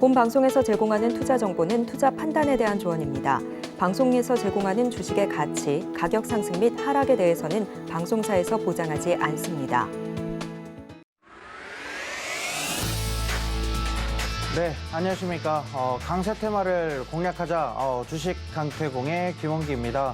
본 방송에서 제공하는 투자 정보는 투자 판단에 대한 조언입니다. 방송에서 제공하는 주식의 가치, 가격 상승 및 하락에 대해서는 방송사에서 보장하지 않습니다. 네, 안녕하십니까. 강세 테마를 공략하자 주식 강태공의 김원기입니다.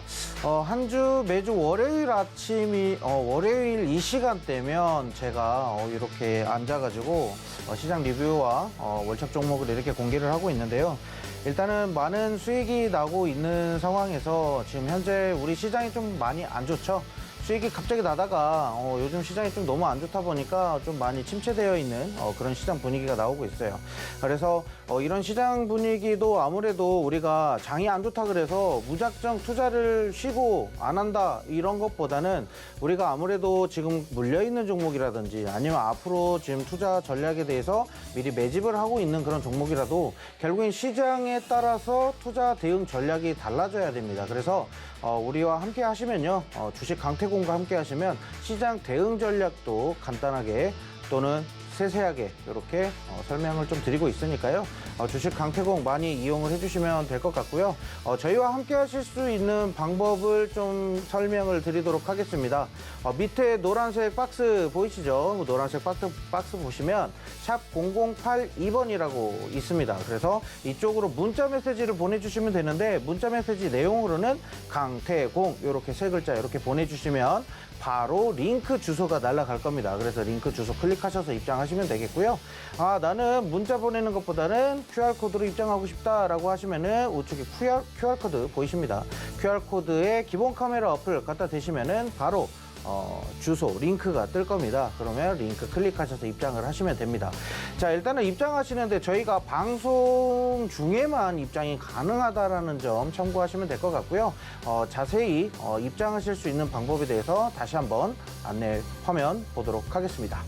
한 주 매주 월요일 아침이 월요일 이 시간대면 제가 이렇게 앉아가지고 시장 리뷰와 월척 종목을 이렇게 공개를 하고 있는데요. 일단은 많은 수익이 나고 있는 상황에서 지금 현재 우리 시장이 좀 많이 안 좋죠. 수익이 갑자기 나다가 요즘 시장이 좀 너무 안 좋다 보니까 좀 많이 침체되어 있는 그런 시장 분위기가 나오고 있어요. 그래서 이런 시장 분위기도 아무래도 우리가 장이 안 좋다 그래서 무작정 투자를 쉬고 안 한다 이런 것보다는 우리가 아무래도 지금 물려있는 종목이라든지 아니면 앞으로 지금 투자 전략에 대해서 미리 매집을 하고 있는 그런 종목이라도 결국엔 시장에 따라서 투자 대응 전략이 달라져야 됩니다. 그래서 우리와 함께 하시면요, 주식 강태공과 함께 하시면 시장 대응 전략도 간단하게 또는 세세하게 이렇게 설명을 좀 드리고 있으니까요. 주식 강태공 많이 이용을 해주시면 될 것 같고요. 저희와 함께 하실 수 있는 방법을 좀 설명을 드리도록 하겠습니다. 밑에 노란색 박스 보이시죠? 노란색 박스 보시면 샵 0082번이라고 있습니다. 그래서 이쪽으로 문자 메시지를 보내주시면 되는데 문자 메시지 내용으로는 강태공 이렇게 세 글자 이렇게 보내주시면 바로 링크 주소가 날아갈 겁니다. 그래서 링크 주소 클릭하셔서 입장하시면 되겠고요. 나는 문자 보내는 것보다는 QR코드로 입장하고 싶다라고 하시면은 우측에 QR코드 보이십니다. QR코드에 기본 카메라 어플 갖다 대시면은 바로 주소, 링크가 뜰 겁니다. 그러면 링크 클릭하셔서 입장을 하시면 됩니다. 자, 일단은 입장하시는데 저희가 방송 중에만 입장이 가능하다라는 점 참고하시면 될 것 같고요. 자세히 입장하실 수 있는 방법에 대해서 다시 한번 안내 화면 보도록 하겠습니다.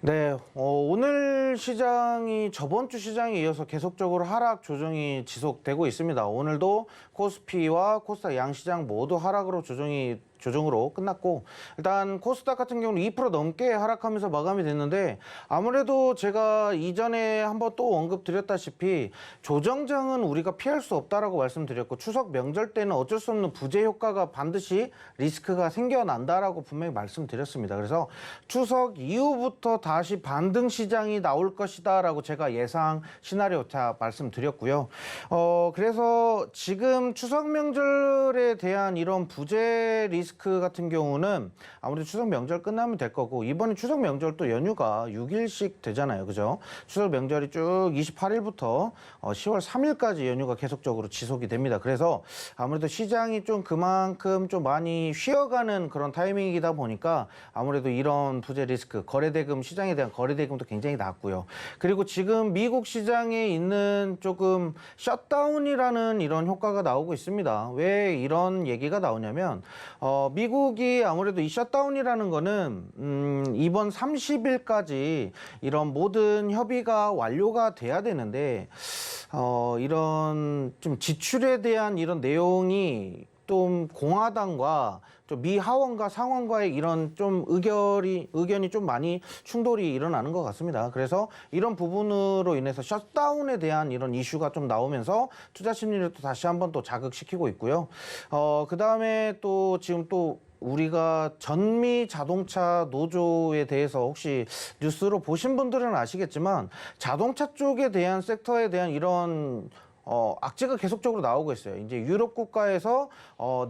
네, 오늘 시장이 저번 주 시장에 이어서 계속적으로 하락 조정이 지속되고 있습니다. 오늘도 코스피와 코스닥 양시장 모두 하락으로 조정으로 끝났고, 일단 코스닥 같은 경우는 2% 넘게 하락하면서 마감이 됐는데, 아무래도 제가 이전에 한번 또 언급드렸다시피 조정장은 우리가 피할 수 없다라고 말씀드렸고, 추석 명절 때는 어쩔 수 없는 부재 효과가 반드시 리스크가 생겨난다라고 분명히 말씀드렸습니다. 그래서 추석 이후부터 다시 반등 시장이 나올 것이다라고 제가 예상 시나리오 다 말씀드렸고요. 그래서 지금 추석 명절에 대한 이런 부재 리스크 같은 경우는 아무래도 추석 명절 끝나면 될 거고, 이번에 추석 명절 또 연휴가 6일씩 되잖아요. 그죠? 추석 명절이 쭉 28일부터 10월 3일까지 연휴가 계속적으로 지속이 됩니다. 그래서 아무래도 시장이 좀 그만큼 좀 많이 쉬어가는 그런 타이밍이다 보니까 아무래도 이런 부재 리스크, 거래대금, 시장에 대한 거래대금도 굉장히 낮고요. 그리고 지금 미국 시장에 있는 조금 셧다운이라는 이런 효과가 나오고 있습니다. 왜 이런 얘기가 나오냐면 미국이 아무래도 이 셧다운이라는 거는 이번 30일까지 이런 모든 협의가 완료가 돼야 되는데 이런 좀 지출에 대한 이런 내용이 좀 공화당과 좀 미 하원과 상원과의 이런 좀 의견이 좀 많이 충돌이 일어나는 것 같습니다. 그래서 이런 부분으로 인해서 셧다운에 대한 이런 이슈가 좀 나오면서 투자 심리를 또 다시 한번 또 자극시키고 있고요. 그 다음에 또 지금 또 우리가 전미 자동차 노조에 대해서 혹시 뉴스로 보신 분들은 아시겠지만 자동차 쪽에 대한 섹터에 대한 이런 악재가 계속적으로 나오고 있어요. 이제 유럽 국가에서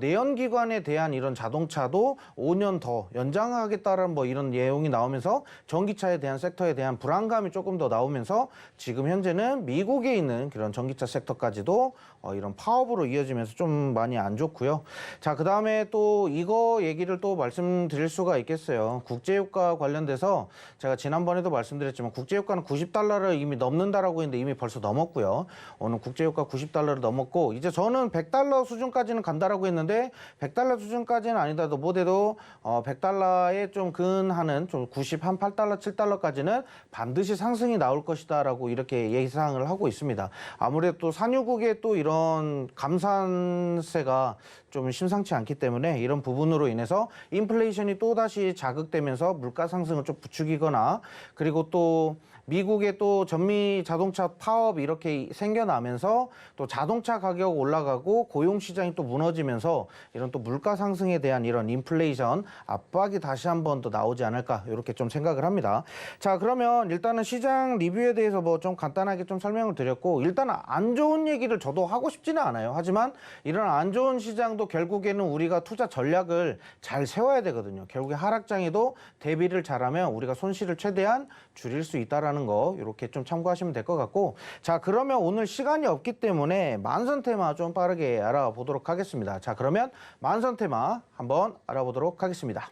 내연기관에 대한 이런 자동차도 5년 더 연장하겠다는 뭐 이런 내용이 나오면서 전기차에 대한 섹터에 대한 불안감이 조금 더 나오면서 지금 현재는 미국에 있는 그런 전기차 섹터까지도 이런 파업으로 이어지면서 좀 많이 안 좋고요. 자, 그 다음에 또 이거 얘기를 또 말씀드릴 수가 있겠어요. 국제유가 관련돼서 제가 지난번에도 말씀드렸지만 국제유가는 $90를 이미 넘는다라고 했는데 이미 벌써 넘었고요. 오늘 국제 국제유가 90달러를 넘었고 이제 저는 100달러 수준까지는 간다라고 했는데 100달러 수준까지는 아니다도 못해도 100달러에 좀 근하는 좀 91, 8달러, 7달러까지는 반드시 상승이 나올 것이다라고 이렇게 예상을 하고 있습니다. 아무래도 또 산유국의 또 이런 감산세가 좀 심상치 않기 때문에 이런 부분으로 인해서 인플레이션이 또다시 자극되면서 물가 상승을 좀 부추기거나 그리고 또 미국의 또 전미 자동차 파업이 이렇게 생겨나면서 또 자동차 가격 올라가고 고용 시장이 또 무너지면서 이런 또 물가 상승에 대한 이런 인플레이션 압박이 다시 한 번 더 나오지 않을까 이렇게 좀 생각을 합니다. 자, 그러면 일단은 시장 리뷰에 대해서 뭐 좀 간단하게 좀 설명을 드렸고 일단 안 좋은 얘기를 저도 하고 싶지는 않아요. 하지만 이런 안 좋은 시장도 결국에는 우리가 투자 전략을 잘 세워야 되거든요. 결국에 하락장에도 대비를 잘하면 우리가 손실을 최대한 줄일 수 있다라는 거 이렇게 좀 참고하시면 될 것 같고 자 그러면 오늘 시간이 없기 때문에 만선 테마 좀 빠르게 알아보도록 하겠습니다. 자 그러면 만선 테마 한번 알아보도록 하겠습니다.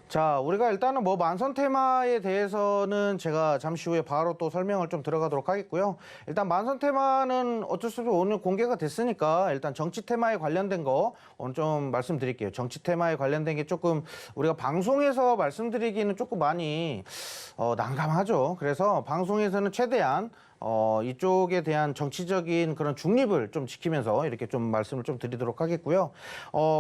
자, 우리가 일단은 뭐 만선 테마에 대해서는 제가 잠시 후에 바로 또 설명을 좀 들어가도록 하겠고요. 일단 만선 테마는 어쩔 수 없이 오늘 공개가 됐으니까 일단 정치 테마에 관련된 거 오늘 좀 말씀드릴게요. 정치 테마에 관련된 게 조금 우리가 방송에서 말씀드리기는 조금 많이 난감하죠. 그래서 방송에서는 최대한 이쪽에 대한 정치적인 그런 중립을 좀 지키면서 이렇게 좀 말씀을 좀 드리도록 하겠고요.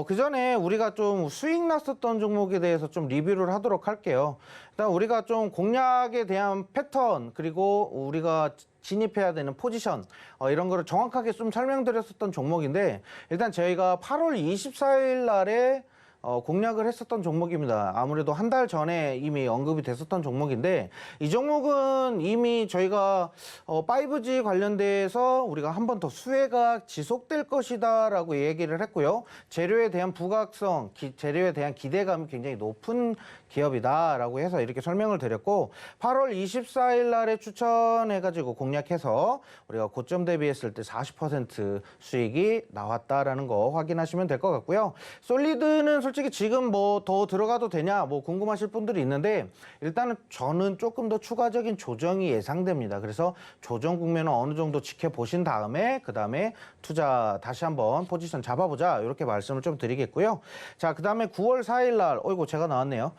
그 전에 우리가 좀 수익 났었던 종목에 대해서 좀 리뷰를 하도록 할게요. 일단 우리가 좀 공략에 대한 패턴 그리고 우리가 진입해야 되는 포지션 이런 거를 정확하게 좀 설명드렸었던 종목인데 일단 저희가 8월 24일 날에 공략을 했었던 종목입니다. 아무래도 한 달 전에 이미 언급이 됐었던 종목인데 이 종목은 이미 저희가 5G 관련돼서 우리가 한 번 더 수혜가 지속될 것이다 라고 얘기를 했고요. 재료에 대한 부각성, 재료에 대한 기대감이 굉장히 높은 기업이다 라고 해서 이렇게 설명을 드렸고 8월 24일 날에 추천해가지고 공략해서 우리가 고점 대비했을 때 40% 수익이 나왔다라는 거 확인하시면 될 것 같고요. 솔리드는 솔직히 지금 뭐 더 들어가도 되냐 뭐 궁금하실 분들이 있는데 일단은 저는 조금 더 추가적인 조정이 예상됩니다. 그래서 조정 국면을 어느 정도 지켜보신 다음에 그 다음에 투자 다시 한번 포지션 잡아보자 이렇게 말씀을 좀 드리겠고요. 자, 그 다음에 9월 4일 날 어이구 제가 나왔네요.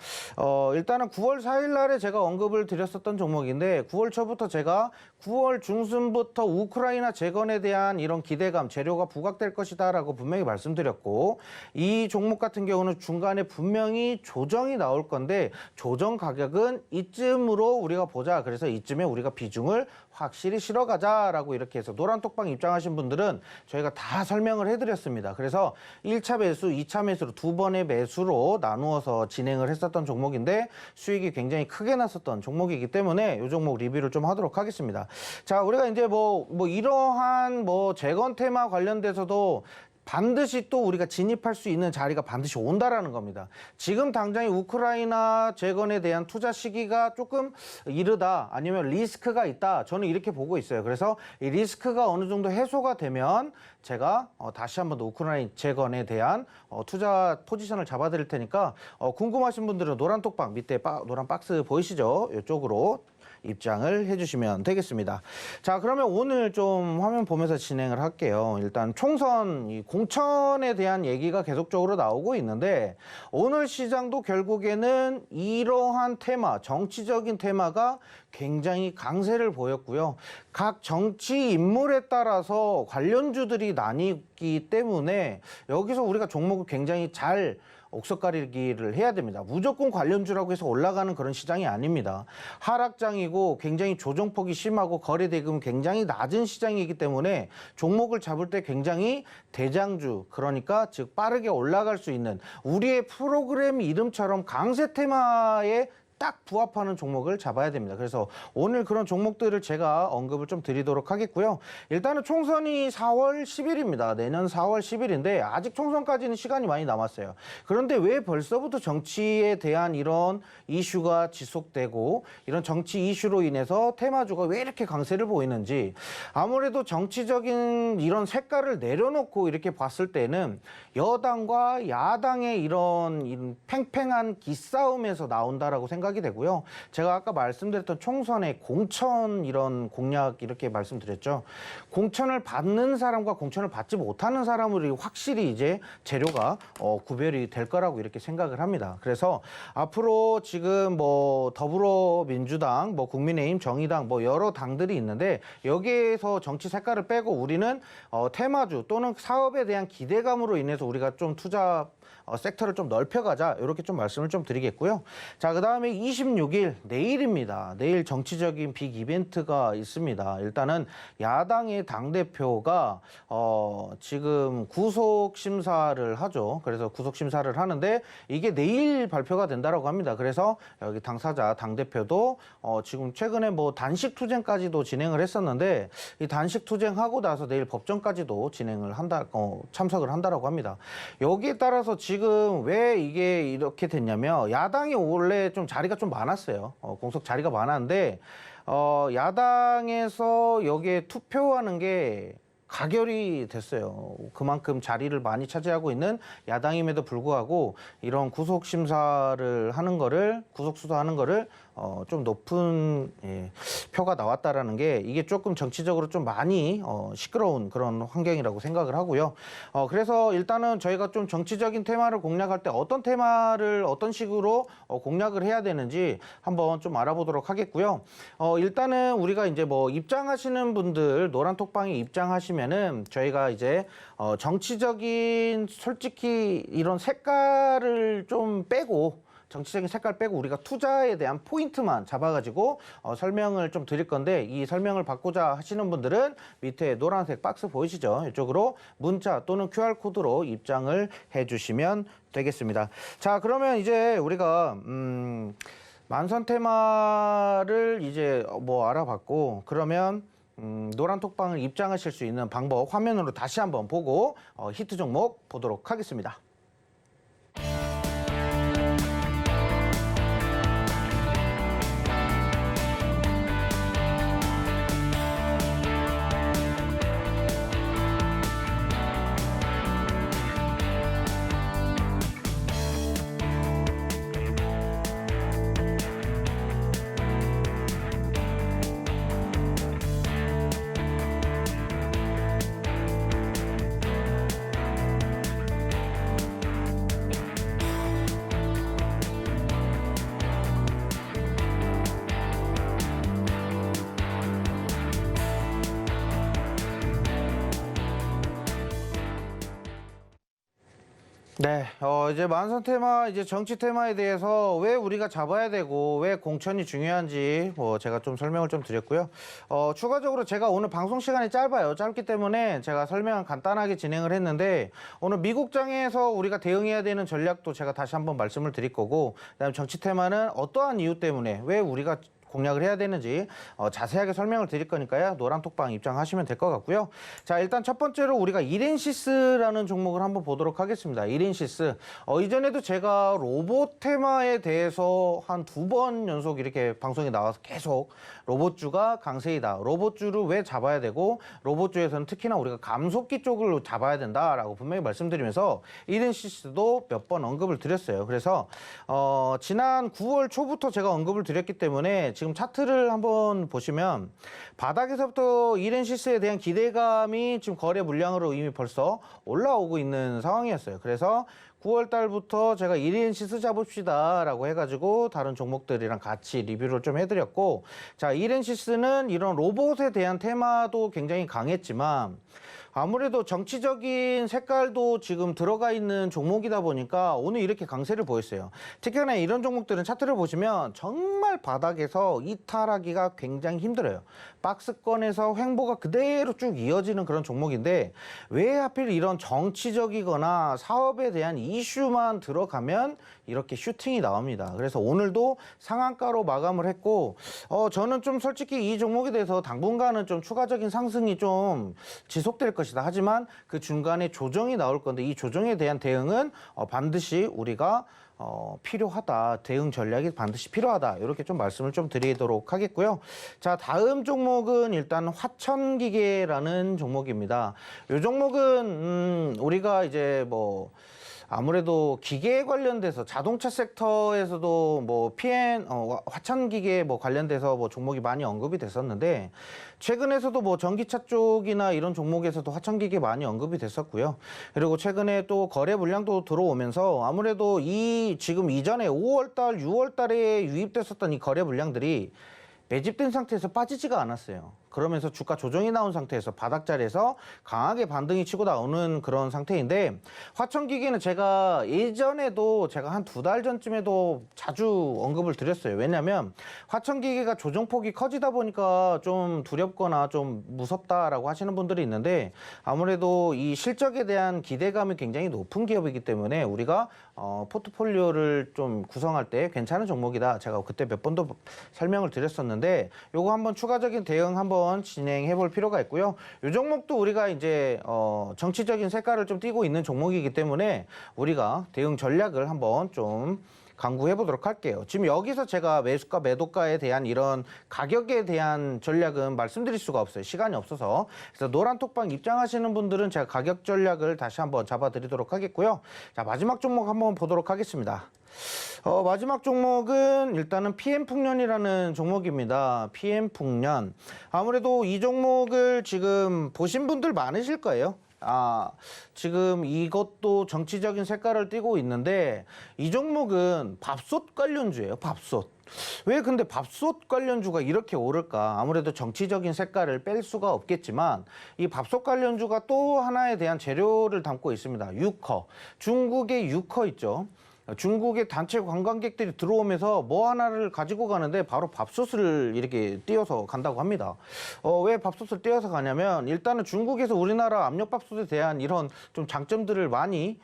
일단은 9월 4일 날에 제가 언급을 드렸었던 종목인데 9월 초부터 제가 9월 중순부터 우크라이나 재건에 대한 이런 기대감, 재료가 부각될 것이다 라고 분명히 말씀드렸고 이 종목 같은 경우는 중간에 분명히 조정이 나올 건데 조정 가격은 이쯤으로 우리가 보자. 그래서 이쯤에 우리가 비중을 확실히 실어가자라고 이렇게 해서 노란톡방 입장하신 분들은 저희가 다 설명을 해드렸습니다. 그래서 1차 매수, 2차 매수로 두 번의 매수로 나누어서 진행을 했었던 종목인데 수익이 굉장히 크게 났었던 종목이기 때문에 이 종목 리뷰를 좀 하도록 하겠습니다. 자, 우리가 이제 뭐 이러한 뭐 재건 테마 관련돼서도 반드시 또 우리가 진입할 수 있는 자리가 반드시 온다라는 겁니다. 지금 당장의 우크라이나 재건에 대한 투자 시기가 조금 이르다 아니면 리스크가 있다. 저는 이렇게 보고 있어요. 그래서 이 리스크가 어느 정도 해소가 되면 제가 다시 한번 더 우크라이나 재건에 대한 투자 포지션을 잡아드릴 테니까 궁금하신 분들은 노란톡방 밑에 노란 박스 보이시죠? 이쪽으로 입장을 해주시면 되겠습니다. 자, 그러면 오늘 좀 화면 보면서 진행을 할게요. 일단 총선, 이 공천에 대한 얘기가 계속적으로 나오고 있는데 오늘 시장도 결국에는 이러한 테마, 정치적인 테마가 굉장히 강세를 보였고요. 각 정치 인물에 따라서 관련주들이 나뉘기 때문에 여기서 우리가 종목을 굉장히 잘 옥석가리기를 해야 됩니다. 무조건 관련주라고 해서 올라가는 그런 시장이 아닙니다. 하락장이고 굉장히 조정폭이 심하고 거래대금이 굉장히 낮은 시장이기 때문에 종목을 잡을 때 굉장히 대장주, 그러니까 즉 빠르게 올라갈 수 있는 우리의 프로그램 이름처럼 강세 테마에 딱 부합하는 종목을 잡아야 됩니다. 그래서 오늘 그런 종목들을 제가 언급을 좀 드리도록 하겠고요. 일단은 총선이 4월 10일입니다. 내년 4월 10일인데 아직 총선까지는 시간이 많이 남았어요. 그런데 왜 벌써부터 정치에 대한 이런 이슈가 지속되고 이런 정치 이슈로 인해서 테마주가 왜 이렇게 강세를 보이는지, 아무래도 정치적인 이런 색깔을 내려놓고 이렇게 봤을 때는 여당과 야당의 이런 팽팽한 기싸움에서 나온다라고 생각이 되고요. 제가 아까 말씀드렸던 총선의 공천 이런 공략 이렇게 말씀드렸죠. 공천을 받는 사람과 공천을 받지 못하는 사람으로 확실히 이제 재료가 구별이 될 거라고 이렇게 생각을 합니다. 그래서 앞으로 지금 뭐 더불어민주당, 뭐 국민의힘, 정의당 뭐 여러 당들이 있는데 여기에서 정치 색깔을 빼고 우리는 테마주 또는 사업에 대한 기대감으로 인해서 우리가 좀 투자 섹터를 좀 넓혀가자, 이렇게 좀 말씀을 좀 드리겠고요. 자, 그다음에 26일 내일입니다. 내일 정치적인 빅 이벤트가 있습니다. 일단은 야당의 당대표가 지금 구속 심사를 하죠. 그래서 구속 심사를 하는데 이게 내일 발표가 된다라고 합니다. 그래서 여기 당사자 당대표도 지금 최근에 뭐 단식 투쟁까지도 진행을 했었는데 이 단식 투쟁하고 나서 내일 법정까지도 진행을 참석을 한다라고 합니다. 여기에 따라서 지금 왜 이게 이렇게 됐냐면, 야당이 원래 좀 자리가 좀 많았어요. 공석 자리가 많았는데 야당에서 여기에 투표하는 게 가결이 됐어요. 그만큼 자리를 많이 차지하고 있는 야당임에도 불구하고 이런 구속 심사를 하는 거를, 구속 수사하는 거를 좀 높은 표가 나왔다라는 게, 이게 조금 정치적으로 좀 많이 시끄러운 그런 환경이라고 생각을 하고요. 그래서 일단은 저희가 좀 정치적인 테마를 공략할 때 어떤 테마를 어떤 식으로 공략을 해야 되는지 한번 좀 알아보도록 하겠고요. 일단은 우리가 이제 뭐 입장하시는 분들, 노란 톡방에 입장하시면은 저희가 이제 정치적인 솔직히 이런 색깔을 좀 빼고, 정치적인 색깔 빼고 우리가 투자에 대한 포인트만 잡아가지고 설명을 좀 드릴 건데, 이 설명을 받고자 하시는 분들은 밑에 노란색 박스 보이시죠? 이쪽으로 문자 또는 QR코드로 입장을 해주시면 되겠습니다. 자, 그러면 이제 우리가 만선 테마를 이제 뭐 알아봤고, 그러면 노란 톡방을 입장하실 수 있는 방법 화면으로 다시 한번 보고 히트 종목 보도록 하겠습니다. 네, 이제 만선 테마, 이제 정치 테마에 대해서 왜 우리가 잡아야 되고 왜 공천이 중요한지 제가 좀 설명을 좀 드렸고요. 추가적으로 제가 오늘 방송 시간이 짧아요. 짧기 때문에 제가 설명을 간단하게 진행을 했는데, 오늘 미국장에서 우리가 대응해야 되는 전략도 제가 다시 한번 말씀을 드릴 거고, 그다음에 정치 테마는 어떠한 이유 때문에 왜 우리가 공략을 해야 되는지 자세하게 설명을 드릴 거니까요. 노란 톡방 입장하시면 될 것 같고요. 자, 일단 첫 번째로 우리가 이렌시스라는 종목을 한번 보도록 하겠습니다. 이렌시스. 이전에도 제가 로봇 테마에 대해서 한 2번 연속 이렇게 방송에 나와서 계속 로봇주가 강세이다, 로봇주를 왜 잡아야 되고, 로봇주에서는 특히나 우리가 감속기 쪽을 잡아야 된다라고 분명히 말씀드리면서 이렌시스도 몇 번 언급을 드렸어요. 그래서 지난 9월 초부터 제가 언급을 드렸기 때문에 지금 차트를 한번 보시면 바닥에서부터 이렌시스에 대한 기대감이 지금 거래 물량으로 이미 벌써 올라오고 있는 상황이었어요. 그래서 9월 달부터 제가 이렌시스 잡읍시다 라고 해가지고 다른 종목들이랑 같이 리뷰를 좀 해드렸고, 자, 이렌시스는 이런 로봇에 대한 테마도 굉장히 강했지만 아무래도 정치적인 색깔도 지금 들어가 있는 종목이다 보니까 오늘 이렇게 강세를 보였어요. 특히나 이런 종목들은 차트를 보시면 정말 바닥에서 이탈하기가 굉장히 힘들어요. 박스권에서 횡보가 그대로 쭉 이어지는 그런 종목인데, 왜 하필 이런 정치적이거나 사업에 대한 이슈만 들어가면 이렇게 슈팅이 나옵니다. 그래서 오늘도 상한가로 마감을 했고 저는 좀 솔직히 이 종목에 대해서 당분간은 좀 추가적인 상승이 좀 지속될 것이다. 하지만 그 중간에 조정이 나올 건데 이 조정에 대한 대응은 반드시 우리가 필요하다. 대응 전략이 반드시 필요하다. 이렇게 좀 말씀을 좀 드리도록 하겠고요. 자, 다음 종목은 일단 화천기계라는 종목입니다. 이 종목은 우리가 이제 뭐 아무래도 기계에 관련돼서 자동차 섹터에서도 뭐 화천기계 뭐 관련돼서 뭐 종목이 많이 언급이 됐었는데 최근에서도 뭐 전기차 쪽이나 이런 종목에서도 화천기계 많이 언급이 됐었고요. 그리고 최근에 또 거래 물량도 들어오면서 아무래도 지금 이전에 5월달, 6월달에 유입됐었던 이 거래 물량들이 매집된 상태에서 빠지지가 않았어요. 그러면서 주가 조정이 나온 상태에서 바닥자리에서 강하게 반등이 치고 나오는 그런 상태인데 화천기계는 제가 예전에도 제가 한 2달 전쯤에도 자주 언급을 드렸어요. 왜냐하면 화천기계가 조정폭이 커지다 보니까 좀 두렵거나 좀 무섭다라고 하시는 분들이 있는데 아무래도 이 실적에 대한 기대감이 굉장히 높은 기업이기 때문에 우리가 포트폴리오를 좀 구성할 때 괜찮은 종목이다. 제가 그때 몇 번도 설명을 드렸었는데 요거 한번 추가적인 대응 한번 진행해 볼 필요가 있고요. 이 종목도 우리가 이제 정치적인 색깔을 좀 띠고 있는 종목이기 때문에 우리가 대응 전략을 한번 좀 강구해 보도록 할게요. 지금 여기서 제가 매수가 매도가에 대한 이런 가격에 대한 전략은 말씀드릴 수가 없어요. 시간이 없어서. 그래서 노란톡방 입장하시는 분들은 제가 가격 전략을 다시 한번 잡아드리도록 하겠고요. 자, 마지막 종목 한번 보도록 하겠습니다. 마지막 종목은 일단은 PM풍년이라는 종목입니다. PM풍년. 아무래도 이 종목을 지금 보신 분들 많으실 거예요. 지금 이것도 정치적인 색깔을 띠고 있는데 이 종목은 밥솥 관련주예요. 밥솥. 왜 근데 밥솥 관련주가 이렇게 오를까? 아무래도 정치적인 색깔을 뺄 수가 없겠지만 이 밥솥 관련주가 또 하나에 대한 재료를 담고 있습니다. 유커. 중국의 유커 있죠. 중국의 단체 관광객들이 들어오면서 뭐 하나를 가지고 가는데 바로 밥솥을 이렇게 띄어서 간다고 합니다. 왜 밥솥을 띄어서 가냐면 일단은 중국에서 우리나라 압력밥솥에 대한 이런 좀 장점들을 많이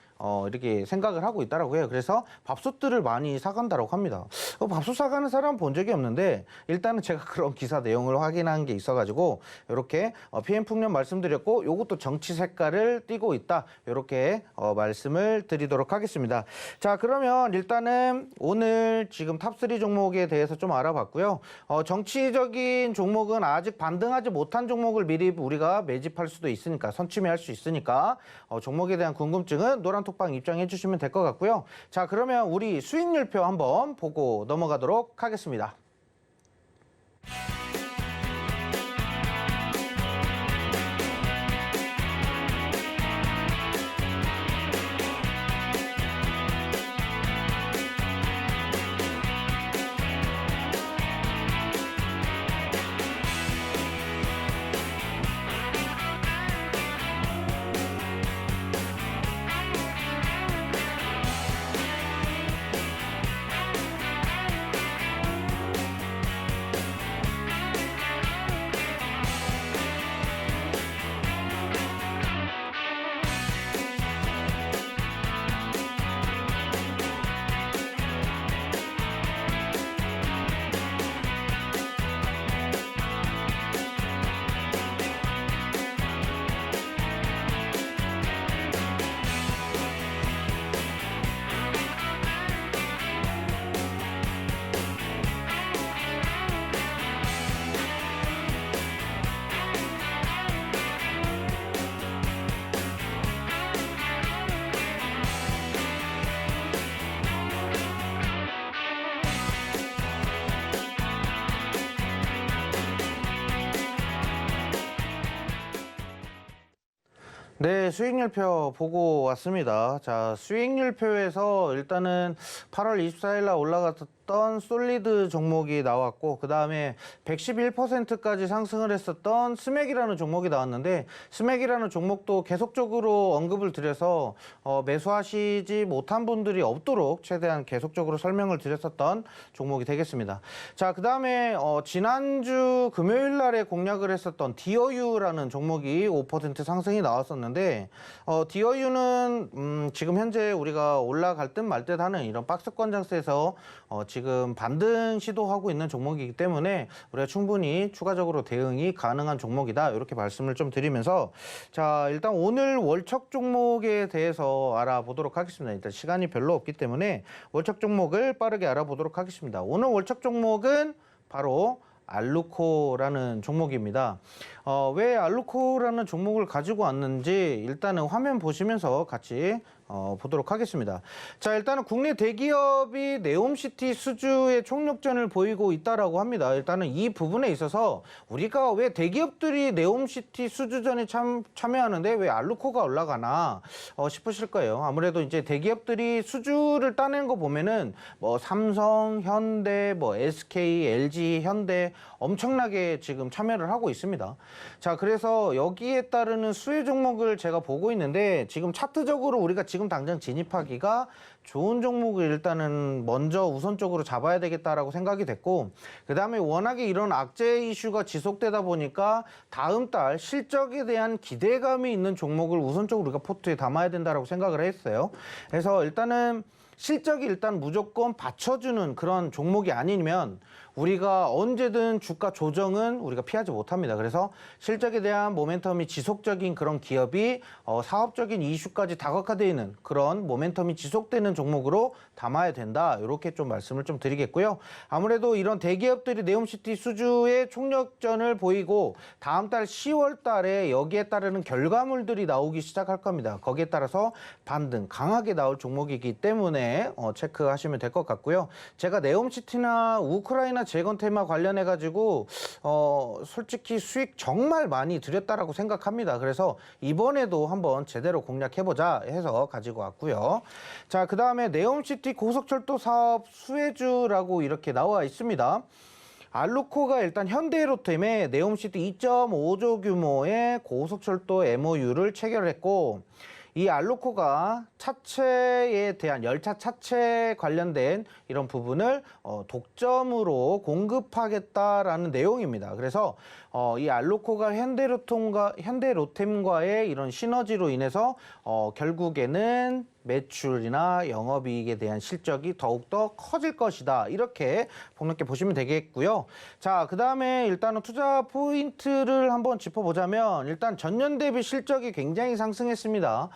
이렇게 생각을 하고 있다라고 해요. 그래서 밥솥들을 많이 사간다라고 합니다. 밥솥 사가는 사람 본 적이 없는데 일단은 제가 그런 기사 내용을 확인한 게 있어가지고 이렇게 PM풍년 말씀드렸고 요것도 정치 색깔을 띠고 있다. 이렇게 말씀을 드리도록 하겠습니다. 자, 그러면 일단은 오늘 지금 탑3 종목에 대해서 좀 알아봤고요. 정치적인 종목은 아직 반등하지 못한 종목을 미리 우리가 매집할 수도 있으니까 선취매할 수 있으니까 종목에 대한 궁금증은 노란톡방 입장해 주시면 될 것 같고요. 자, 그러면 우리 수익률표 한번 보고 넘어가도록 하겠습니다. 네, 수익률표 보고 왔습니다. 자, 수익률표에서 일단은 8월 24일 날 했었던 솔리드 종목이 나왔고 그 다음에 111%까지 상승을 했었던 스맥이라는 종목이 나왔는데 스맥이라는 종목도 계속적으로 언급을 드려서 매수하시지 못한 분들이 없도록 최대한 계속적으로 설명을 드렸었던 종목이 되겠습니다. 자, 그 다음에 지난주 금요일 날에 공략을 했었던 디어유라는 종목이 5% 상승이 나왔었는데 디어유는 지금 현재 우리가 올라갈 듯 말 듯 하는 이런 박스권 장세에서 지금 반등 시도하고 있는 종목이기 때문에 우리가 충분히 추가적으로 대응이 가능한 종목이다 이렇게 말씀을 좀 드리면서 자, 일단 오늘 월척 종목에 대해서 알아보도록 하겠습니다. 일단 시간이 별로 없기 때문에 월척 종목을 빠르게 알아보도록 하겠습니다. 오늘 월척 종목은 바로 알루코라는 종목입니다. 왜 알루코라는 종목을 가지고 왔는지 일단은 화면 보시면서 같이 보도록 하겠습니다. 자, 일단은 국내 대기업이 네옴시티 수주의 총력전을 보이고 있다라고 합니다. 일단은 이 부분에 있어서 우리가 왜 대기업들이 네옴시티 수주전에 참여하는데 왜 알루코가 올라가나 싶으실 거예요. 아무래도 이제 대기업들이 수주를 따낸 거 보면은 뭐 삼성, 현대, 뭐 SK, LG, 현대 엄청나게 지금 참여를 하고 있습니다. 자, 그래서 여기에 따르는 수혜 종목을 제가 보고 있는데 지금 차트적으로 우리가 지금 당장 진입하기가 좋은 종목을 일단은 먼저 우선적으로 잡아야 되겠다라고 생각이 됐고 그 다음에 워낙에 이런 악재 이슈가 지속되다 보니까 다음 달 실적에 대한 기대감이 있는 종목을 우선적으로 우리가 포트에 담아야 된다라고 생각을 했어요. 그래서 일단은 실적이 일단 무조건 받쳐주는 그런 종목이 아니면 우리가 언제든 주가 조정은 우리가 피하지 못합니다. 그래서 실적에 대한 모멘텀이 지속적인 그런 기업이 사업적인 이슈까지 다각화되어 있는 그런 모멘텀이 지속되는 종목으로 담아야 된다. 이렇게 좀 말씀을 좀 드리겠고요. 아무래도 이런 대기업들이 네옴시티 수주의 총력전을 보이고 다음 달 10월 달에 여기에 따르는 결과물들이 나오기 시작할 겁니다. 거기에 따라서 반등 강하게 나올 종목이기 때문에 체크하시면 될 것 같고요. 제가 네옴시티나 우크라이나 재건 테마 관련해 가지고 솔직히 수익 정말 많이 드렸다라고 생각합니다. 그래서 이번에도 한번 제대로 공략해보자 해서 가지고 왔고요. 자, 그 다음에 네옴시티 고속철도 사업 수혜주라고 이렇게 나와 있습니다. 알루코가 일단 현대로템에 네옴시티 2.5조 규모의 고속철도 MOU를 체결했고 이 알루코가 차체에 대한 열차 차체 관련된 이런 부분을 독점으로 공급하겠다라는 내용입니다. 그래서 이 알루코가 현대로템과의 이런 시너지로 인해서 결국에는 매출이나 영업이익에 대한 실적이 더욱더 커질 것이다. 이렇게 폭넓게 보시면 되겠고요. 자, 그 다음에 일단은 투자 포인트를 한번 짚어보자면 일단 전년 대비 실적이 굉장히 상승했습니다.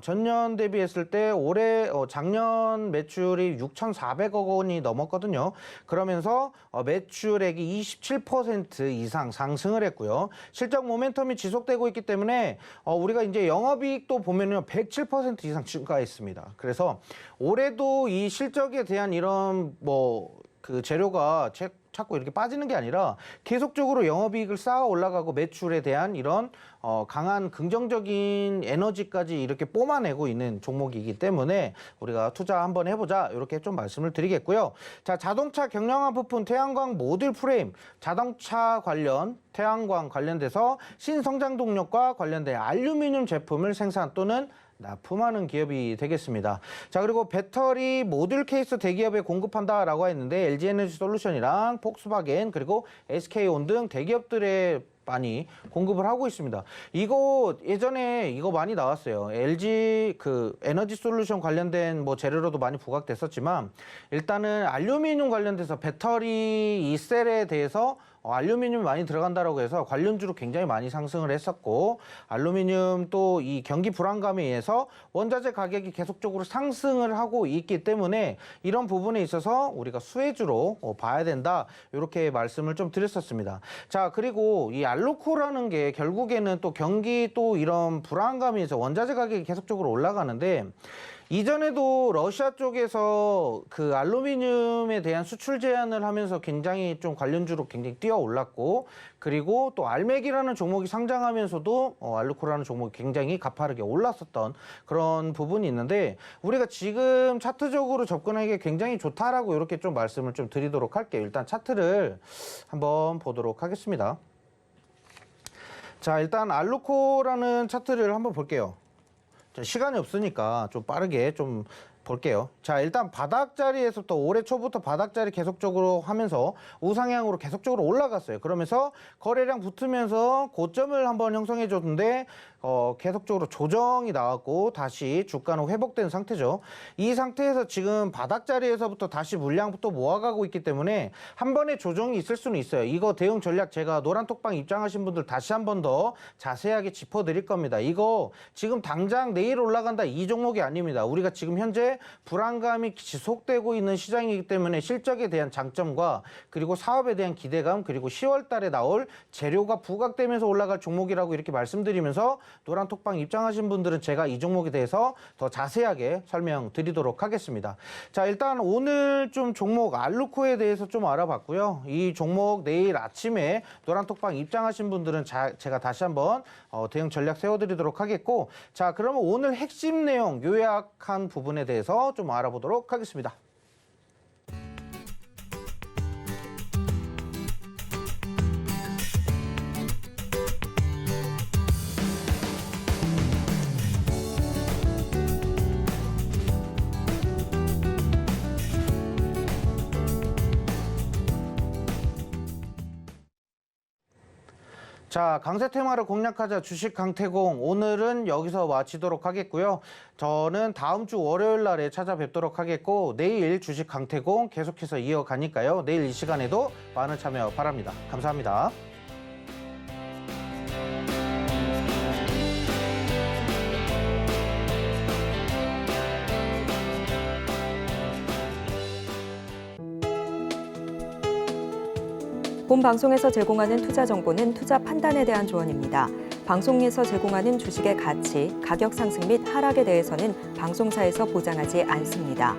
전년 대비했을 때 올해 작년 매출이 6,400억 원이 넘었거든요. 그러면서 매출액이 27% 이상 상승을 했고요. 실적 모멘텀이 지속되고 있기 때문에 우리가 이제 영업이익도 보면은 107% 이상 증가했습니다. 그래서 올해도 이 실적에 대한 이런 그 재료가 자꾸 이렇게 빠지는 게 아니라 계속적으로 영업이익을 쌓아 올라가고 매출에 대한 이런 강한 긍정적인 에너지까지 이렇게 뿜어내고 있는 종목이기 때문에 우리가 투자 한번 해보자 이렇게 좀 말씀을 드리겠고요. 자, 자동차 경량화 부품 태양광 모듈 프레임 자동차 관련 태양광 관련돼서 신성장 동력과 관련된 알루미늄 제품을 생산 또는 납품하는 기업이 되겠습니다. 자, 그리고 배터리 모듈 케이스 대기업에 공급한다라고 했는데 LG에너지 솔루션이랑 폭스바겐 그리고 SK온 등 대기업들의 많이 공급을 하고 있습니다. 이거 예전에 이거 많이 나왔어요. LG 그 에너지 솔루션 관련된 재료로도 많이 부각됐었지만 일단은 알루미늄 관련돼서 배터리 이 셀에 대해서 알루미늄이 많이 들어간다라고 해서 관련주로 굉장히 많이 상승을 했었고 알루미늄 또 이 경기 불안감에 의해서 원자재 가격이 계속적으로 상승을 하고 있기 때문에 이런 부분에 있어서 우리가 수혜주로 봐야 된다 이렇게 말씀을 좀 드렸었습니다. 자, 그리고 이 알루코라는 게 결국에는 또 경기 또 이런 불안감이 있어 원자재 가격이 계속적으로 올라가는데 이전에도 러시아 쪽에서 그 알루미늄에 대한 수출 제한을 하면서 굉장히 좀 관련주로 굉장히 뛰어 올랐고, 그리고 또 알맥이라는 종목이 상장하면서도 알루코라는 종목이 굉장히 가파르게 올랐었던 그런 부분이 있는데, 우리가 지금 차트적으로 접근하기에 굉장히 좋다라고 이렇게 좀 말씀을 좀 드리도록 할게요. 일단 차트를 한번 보도록 하겠습니다. 자, 일단 알루코라는 차트를 한번 볼게요. 자, 시간이 없으니까 좀 빠르게 좀 볼게요. 자, 일단 바닥 자리에서부터 올해 초부터 바닥 자리 계속적으로 하면서 우상향으로 계속적으로 올라갔어요. 그러면서 거래량 붙으면서 고점을 한번 형성해 줬는데 계속적으로 조정이 나왔고 다시 주가는 회복된 상태죠. 이 상태에서 지금 바닥 자리에서부터 다시 물량부터 모아가고 있기 때문에 한 번의 조정이 있을 수는 있어요. 이거 대응 전략 제가 노란톡방 입장하신 분들 다시 한 번 더 자세하게 짚어드릴 겁니다. 이거 지금 당장 내일 올라간다 이 종목이 아닙니다. 우리가 지금 현재 불안감이 지속되고 있는 시장이기 때문에 실적에 대한 장점과 그리고 사업에 대한 기대감, 그리고 10월 달에 나올 재료가 부각되면서 올라갈 종목이라고 이렇게 말씀드리면서 노란톡방 입장하신 분들은 제가 이 종목에 대해서 더 자세하게 설명드리도록 하겠습니다. 자, 일단 오늘 좀 종목 알루코에 대해서 좀 알아봤고요. 이 종목 내일 아침에 노란톡방 입장하신 분들은 제가 다시 한번 대응 전략 세워드리도록 하겠고, 자, 그러면 오늘 핵심 내용 요약한 부분에 대해서 좀 알아보도록 하겠습니다. 자, 강세 테마를 공략하자 주식 강태공, 오늘은 여기서 마치도록 하겠고요. 저는 다음 주 월요일 날에 찾아뵙도록 하겠고, 내일 주식 강태공 계속해서 이어가니까요. 내일 이 시간에도 많은 참여 바랍니다. 감사합니다. 본 방송에서 제공하는 투자 정보는 투자 판단에 대한 조언입니다. 방송에서 제공하는 주식의 가치, 가격 상승 및 하락에 대해서는 방송사에서 보장하지 않습니다.